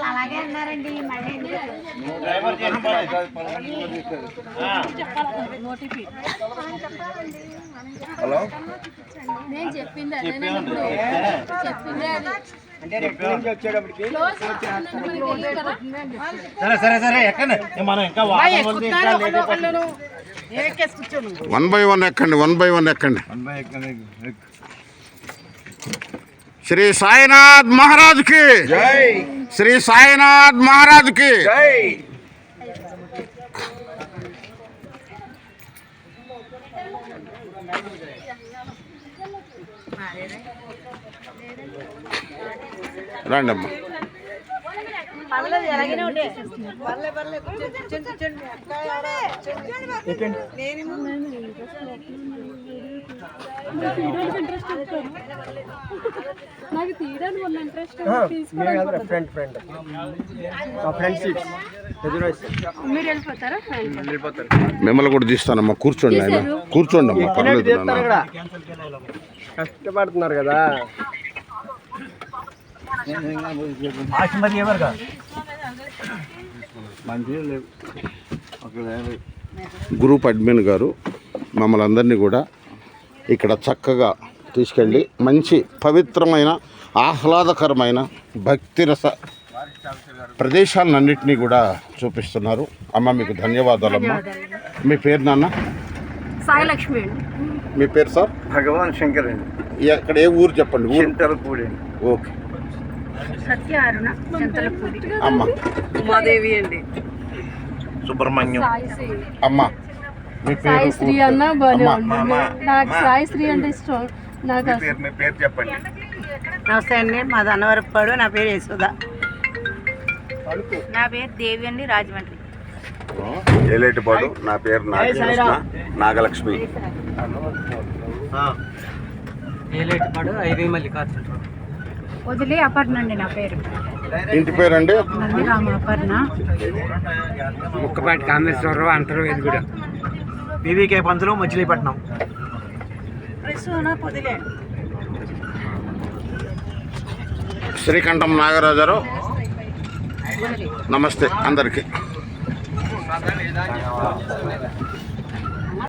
అలాగే అన్నారండి. హలో, నేను చెప్పింది సరే సరే సరే ఎక్కండి. మనం ఇంకా 1 by 1 ఎక్కండి, 1 by 1 ఎక్కండి. శ్రీ సాయినాథ్ మహారాజ్ కి జై. శ్రీ సాయినాథ్ మహారాజ్ కి జై. రండి అమ్మా. నాకు తీయడానికి ఉన్న ఇంట్రెస్ట్ మీరు వెళ్ళిపోతారా? మిమ్మల్ని కూడా తీస్తానమ్మా. కూర్చోండి ఆయన, కూర్చోండి అమ్మా, పర్లేదు. కష్టపడుతున్నారు కదా. గ్రూప్ అడ్మిన్ గారు మమ్మల్ని అందరినీ కూడా ఇక్కడ చక్కగా తీసుకెళ్ళి మంచి పవిత్రమైన ఆహ్లాదకరమైన భక్తిరస ప్రదేశాలన్నింటినీ కూడా చూపిస్తున్నారు. అమ్మ మీకు ధన్యవాదాలమ్మా. మీ పేరు నాన్న? సాయిలక్ష్మి. మీ పేరు సార్? భగవాన్ శంకర్ అండి. ఎక్కడ, ఏ ఊరు చెప్పండి? చింతలపూడి. ఓకే. సత్య అరుణ చింతలపూడి. అమ్మ ఉమాదేవి అండి. సుబ్రహ్మణ్యం. అమ్మ మీ పేరు? సాయి శ్రీ అన్న బాగా నాకు సాయి శ్రీ అంటే ఇష్టం. నాకు మీ పేరు చెప్పండి. నమస్తే అండి, మాది అన్నవరపాడు. నా పేరు యశోద. నా పేరు దేవి అండి, రాజమండ్రి. ఏలేటిపాడు. నా పేరు నాగలక్ష్మి. ఏలేటిపాడు ఐవి మల్లికార్జున. వదిలే అపర్ణ అండి నా పేరు. ఇంటి పేరండి? నందిరామ అపర్ణ. ముక్కపాటి కామేశ్వరరావు, అంతర్వేది కూడా. పీవీకే పంతులు, మచిలీపట్నం. శ్రీకంఠం నాగరాజారావు. నమస్తే అందరికీ.